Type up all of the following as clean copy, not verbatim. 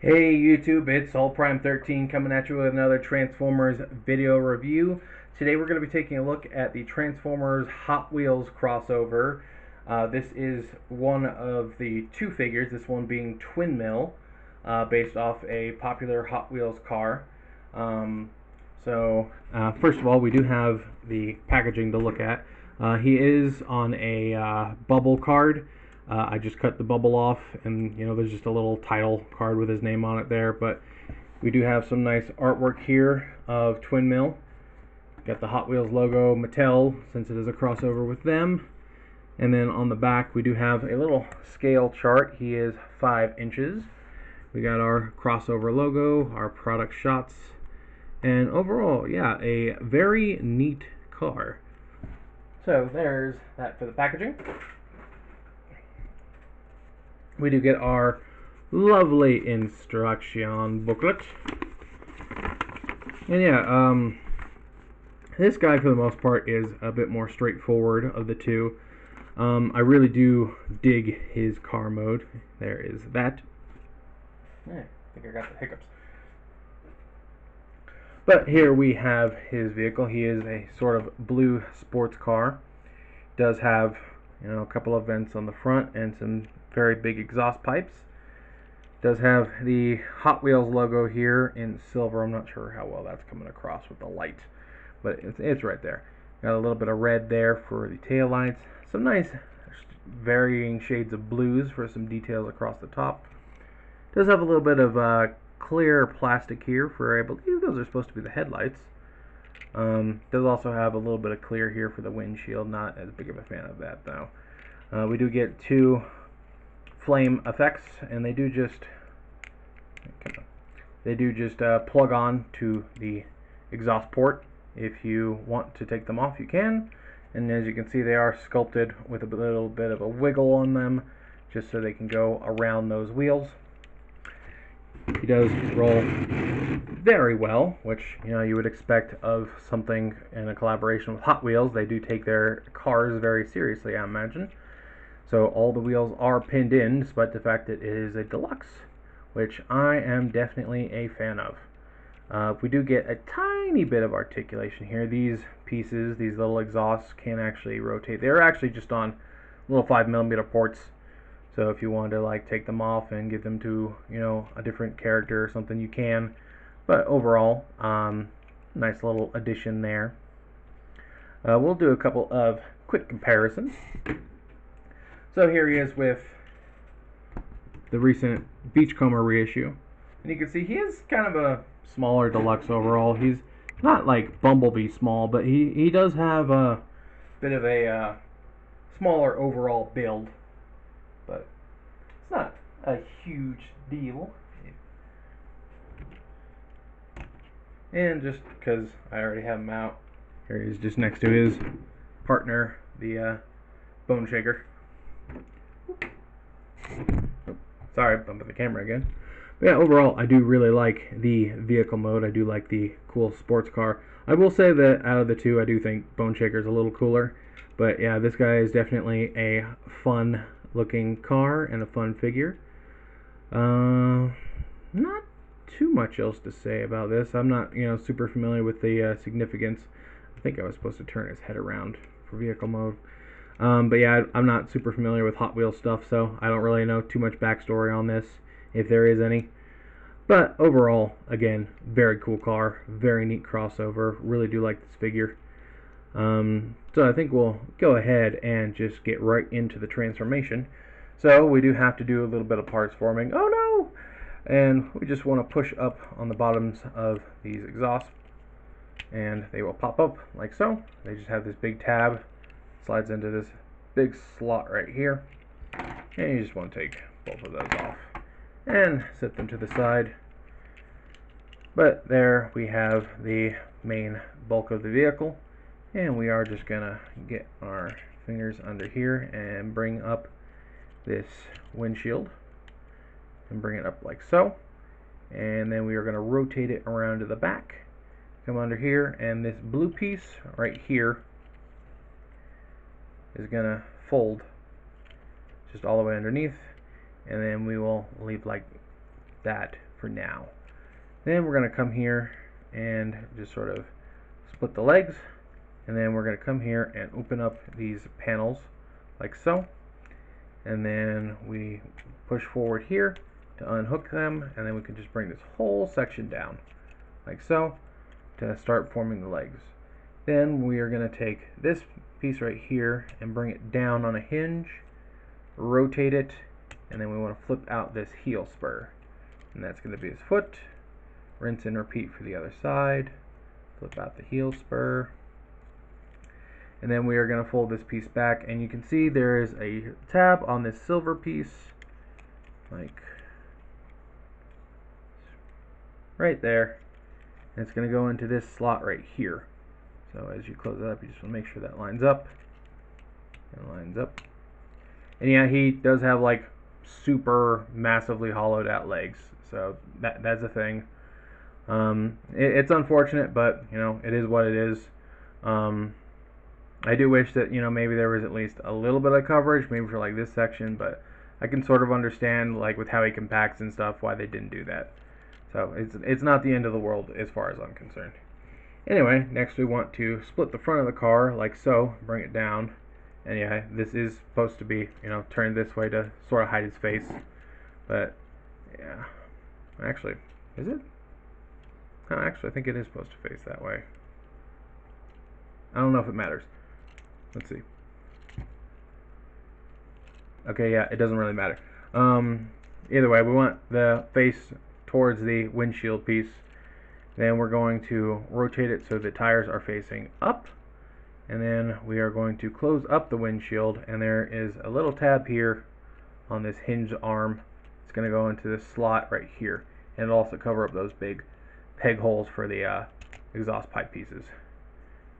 Hey YouTube, it's AllPrime13 coming at you with another Transformers video review. Today we're going to be taking a look at the Transformers Hot Wheels crossover. This is one of the two figures, this one being Twin Mill, based off a popular Hot Wheels car. First of all, we do have the packaging to look at. He is on a bubble card. I just cut the bubble off, and there's just a little title card with his name on it there. But we do have some nice artwork here of Twin Mill. Got the Hot Wheels logo, Mattel, since it is a crossover with them. And then on the back we do have a little scale chart. He is 5 inches. We got our crossover logo, our product shots, and overall, yeah, a very neat car. So there's that for the packaging. We do get our lovely instruction booklet. And yeah, this guy for the most part is a bit more straightforward of the two. I really do dig his car mode. There is that. I think I got the hiccups. But here we have his vehicle. He is a sort of blue sports car. Does have, a couple of vents on the front and some very big exhaust pipes. Does have the Hot Wheels logo here in silver. I'm not sure how well that's coming across with the light, but it's right there. Got a little bit of red there for the tail lights. Some nice varying shades of blues for some details across the top. Does have a little bit of clear plastic here for, I believe those are supposed to be the headlights. Does also have a little bit of clear here for the windshield. Not as big of a fan of that though. We do get two flame effects, and they do just plug on to the exhaust port. If you want to take them off, you can. And as you can see, they are sculpted with a little bit of a wiggle on them, just so they can go around those wheels. He does roll very well, which you would expect of something in a collaboration with Hot Wheels. They do take their cars very seriously, I imagine. So all the wheels are pinned in, despite the fact that it is a deluxe, which I am definitely a fan of. We do get a tiny bit of articulation here. These pieces, these little exhausts, can actually rotate. They're actually just on little 5mm ports. So if you wanted to take them off and give them to a different character or something, you can. But overall, nice little addition there. We'll do a couple of quick comparisons. So here he is with the recent Beachcomber reissue. And you can see he is kind of a smaller deluxe overall. He's not like Bumblebee small, but he does have a bit of a smaller overall build. But it's not a huge deal. And just because I already have him out, here he is just next to his partner, the Bone Shaker. Sorry, bumping the camera again. But yeah, overall, I do really like the vehicle mode. I do like the cool sports car. I will say that out of the two, I do think Bone Shaker is a little cooler. But yeah, this guy is definitely a fun looking car and a fun figure. Not too much else to say about this. I'm not super familiar with the significance. I think I was supposed to turn his head around for vehicle mode. But yeah, I'm not super familiar with Hot Wheels stuff, so I don't really know too much backstory on this, if there is any. But overall, again, very cool car, very neat crossover. Really do like this figure. So I think we'll go ahead and just get right into the transformation. So we do have to do a little bit of parts forming. Oh no! And we just want to push up on the bottoms of these exhausts, and they will pop up like so. They just have this big tab. Slides into this big slot right here, and you just want to take both of those off and set them to the side. But there we have the main bulk of the vehicle, and we are just gonna get our fingers under here and bring up this windshield and bring it up like so, and then we are going to rotate it around to the back, come under here, and this blue piece right here is going to fold just all the way underneath, and then we will leave like that for now. Then we're going to come here and just sort of split the legs, and then we're going to come here and open up these panels like so, and then we push forward here to unhook them, and then we can just bring this whole section down like so to start forming the legs. Then we are going to take this piece right here and bring it down on a hinge, rotate it, and then we want to flip out this heel spur, and that's going to be his foot. Rinse and repeat for the other side. Flip out the heel spur, and then we are going to fold this piece back, and you can see there is a tab on this silver piece, like right there, and it's going to go into this slot right here. So as you close it up, you just want to make sure that lines up. It lines up. And yeah, he does have like super massively hollowed out legs, so that's a thing. It's unfortunate, but you know, it is what it is. I do wish that, you know, maybe there was at least a little bit of coverage, maybe for like this section, but I can sort of understand, like with how he compacts and stuff, why they didn't do that. So it's not the end of the world as far as I'm concerned. Anyway, next we want to split the front of the car like so, bring it down, and yeah, this is supposed to be, you know, turned this way to sort of hide his face, but yeah, actually, is it? No, actually, I think it is supposed to face that way. I don't know if it matters. Let's see. Okay, yeah, it doesn't really matter. Either way, we want the face towards the windshield piece. Then we're going to rotate it so the tires are facing up, and then we are going to close up the windshield, and there is a little tab here on this hinge arm. It's going to go into this slot right here, and it'll also cover up those big peg holes for the exhaust pipe pieces.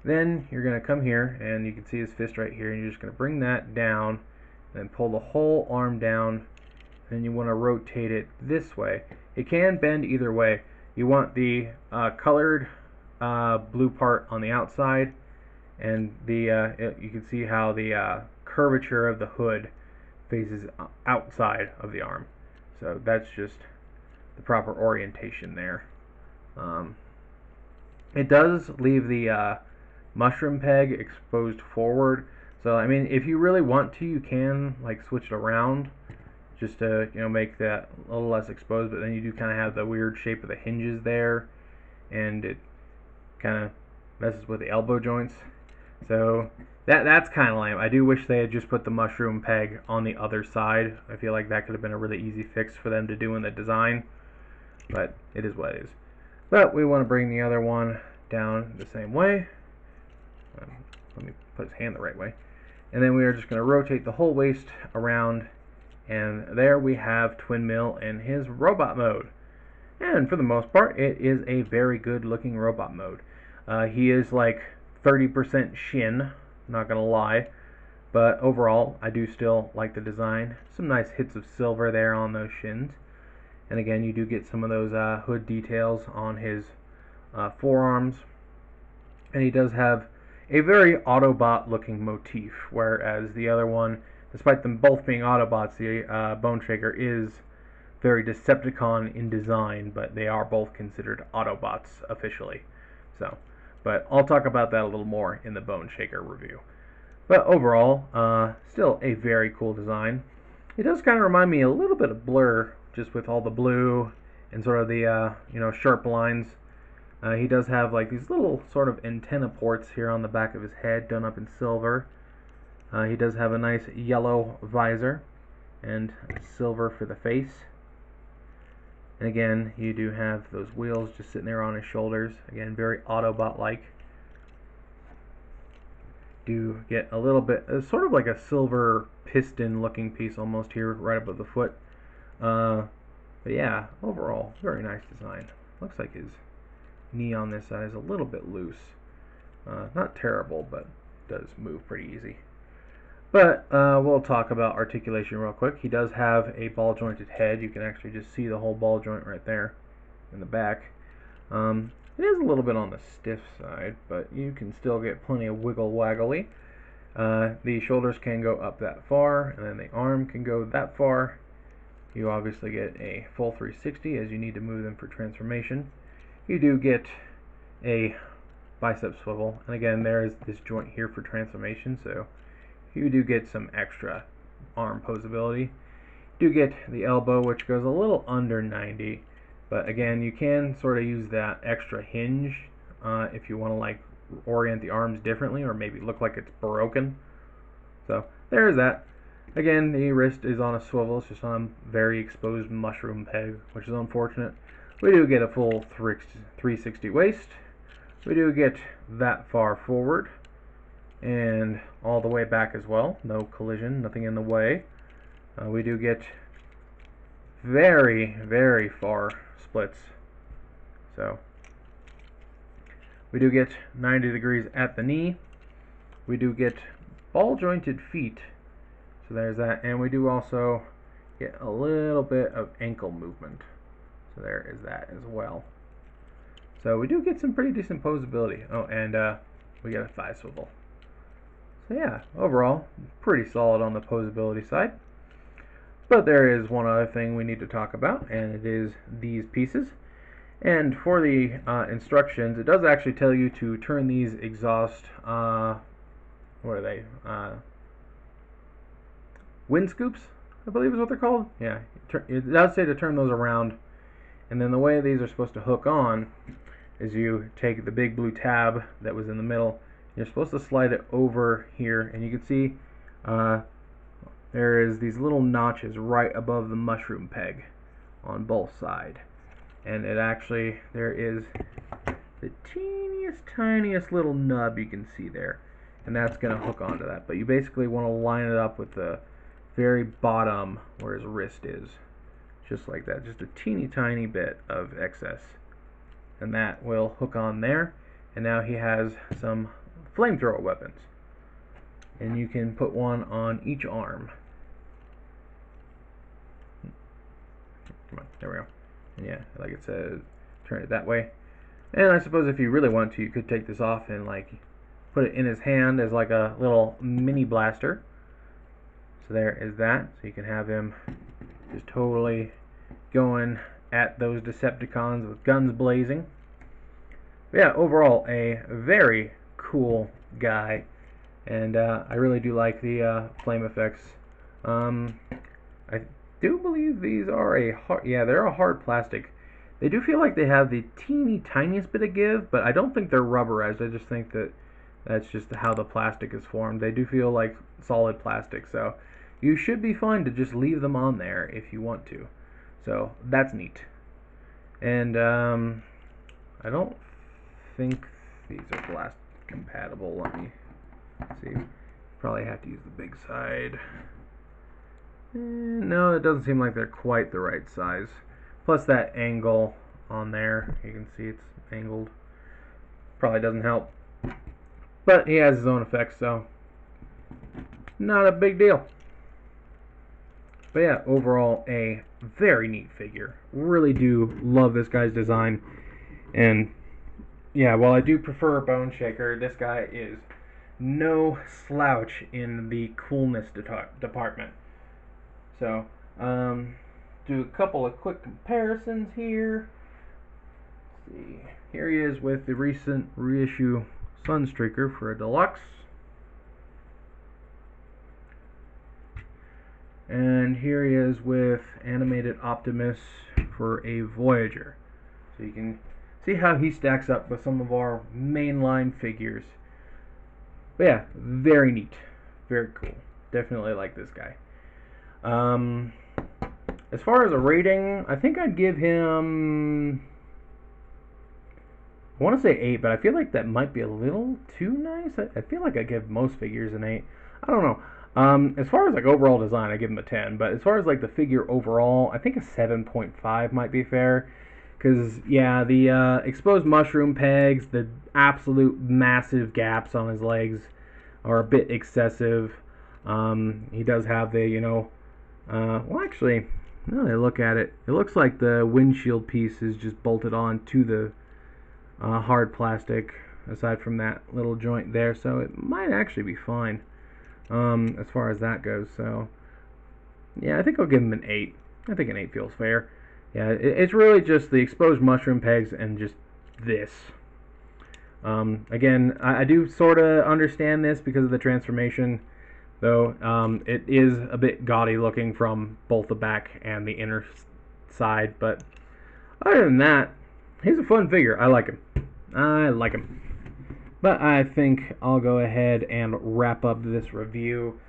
Then you're going to come here, and you can see his fist right here, and you're just going to bring that down, and then pull the whole arm down, and you want to rotate it this way. It can bend either way. You want the colored blue part on the outside, and the you can see how the curvature of the hood faces outside of the arm. So that's just the proper orientation there. It does leave the mushroom peg exposed forward. So I mean, if you really want to, you can like switch it around, just to, you know, make that a little less exposed, but then you do kind of have the weird shape of the hinges there, and it kind of messes with the elbow joints. So that's kind of lame. I do wish they had just put the mushroom peg on the other side. I feel like that could have been a really easy fix for them to do in the design, but it is what it is. But we want to bring the other one down the same way. Let me put his hand the right way. And then we are just going to rotate the whole waist around, and there we have Twin Mill in his robot mode. And for the most part, it is a very good looking robot mode. He is like 30% Shin, not gonna lie, but overall I do still like the design. Some nice hits of silver there on those shins, and again, you do get some of those hood details on his forearms, and he does have a very Autobot looking motif, whereas the other one, despite them both being Autobots, the Bone Shaker is very Decepticon in design, but they are both considered Autobots officially. So, but I'll talk about that a little more in the Bone Shaker review. But overall, still a very cool design. It does kind of remind me a little bit of Blur, just with all the blue and sort of the you know, sharp lines. He does have like these little sort of antenna ports here on the back of his head, done up in silver. He does have a nice yellow visor and silver for the face. And again, you do have those wheels just sitting there on his shoulders. Again, very Autobot-like. Do get a little bit, sort of like a silver piston-looking piece almost here, right above the foot. But yeah, overall, very nice design. Looks like his knee on this side is a little bit loose. Not terrible, but does move pretty easy. But we'll talk about articulation real quick. He does have a ball jointed head. You can actually just see the whole ball joint right there in the back. It is a little bit on the stiff side, but you can still get plenty of wiggle waggly. The shoulders can go up that far, and then the arm can go that far. You obviously get a full 360 as you need to move them for transformation. You do get a bicep swivel, and again there is this joint here for transformation, so you do get some extra arm posability. You do get the elbow, which goes a little under 90, but again you can sort of use that extra hinge if you want to like orient the arms differently or maybe look like it's broken. So there's that. Again, the wrist is on a swivel, it's just on a very exposed mushroom peg, which is unfortunate. We do get a full 360 waist. We do get that far forward and all the way back as well. No collision, nothing in the way. We do get very, very far splits. So we do get 90 degrees at the knee. We do get ball jointed feet. So there's that, and we do also get a little bit of ankle movement. So there is that as well. So we do get some pretty decent posability. Oh, and we get a thigh swivel. So yeah, overall, pretty solid on the posability side. But there is one other thing we need to talk about, and it is these pieces. And for the instructions, it does actually tell you to turn these exhaust, what are they? Wind scoops, I believe is what they're called. Yeah, it does say to turn those around. And then the way these are supposed to hook on is you take the big blue tab that was in the middle. You're supposed to slide it over here, and you can see there is these little notches right above the mushroom peg on both sides. And it actually, there is the teeniest, tiniest little nub you can see there. And that's going to hook onto that. But you basically want to line it up with the very bottom where his wrist is. Just like that. Just a teeny tiny bit of excess. And that will hook on there. And now he has some flamethrower weapons. And you can put one on each arm. Come on, there we go. And yeah, like it says, turn it that way. And I suppose if you really want to, you could take this off and like put it in his hand as like a little mini blaster. So there is that. So you can have him just totally going at those Decepticons with guns blazing. But yeah, overall a very cool guy, and I really do like the flame effects. I do believe these are a hard, yeah, they're a hard plastic. They do feel like they have the teeny tiniest bit of give, but I don't think they're rubberized. I just think that that's just how the plastic is formed. They do feel like solid plastic, so you should be fine to just leave them on there if you want to. So that's neat. And I don't think these are blast compatible. Let me see. Probably have to use the big side. No, it doesn't seem like they're quite the right size. Plus that angle on there, you can see it's angled. Probably doesn't help. But he has his own effects, so not a big deal. But yeah, overall a very neat figure. Really do love this guy's design. And yeah, while I do prefer Bone Shaker, this guy is no slouch in the coolness department. So, do a couple of quick comparisons here. Let's see. Here he is with the recent reissue Sunstreaker for a deluxe. And here he is with Animated Optimus for a Voyager. So you can see how he stacks up with some of our mainline figures. But yeah, very neat. Very cool. Definitely like this guy. As far as a rating, I think I'd give him, I want to say 8, but I feel like that might be a little too nice. I feel like I give most figures an 8. I don't know. As far as like overall design, I give him a 10. But as far as like the figure overall, I think a 7.5 might be fair. Because, yeah, the exposed mushroom pegs, the absolute massive gaps on his legs are a bit excessive. He does have the, you know, well, actually, now that I look at it, it looks like the windshield piece is just bolted on to the hard plastic, aside from that little joint there, so it might actually be fine as far as that goes. So, yeah, I think I'll give him an 8. I think an 8 feels fair. Yeah, it's really just the exposed mushroom pegs and just this. Again, I do sort of understand this because of the transformation, though it is a bit gaudy looking from both the back and the inner side, but other than that, he's a fun figure. I like him. I like him. But I think I'll go ahead and wrap up this review.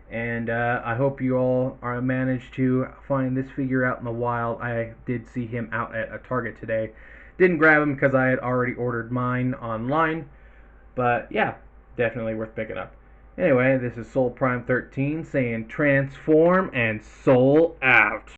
And I hope you all are managed to find this figure out in the wild. I did see him out at a Target today. Didn't grab him because I had already ordered mine online. But yeah, definitely worth picking up. Anyway, this is Soul Prime 13 saying transform and soul out.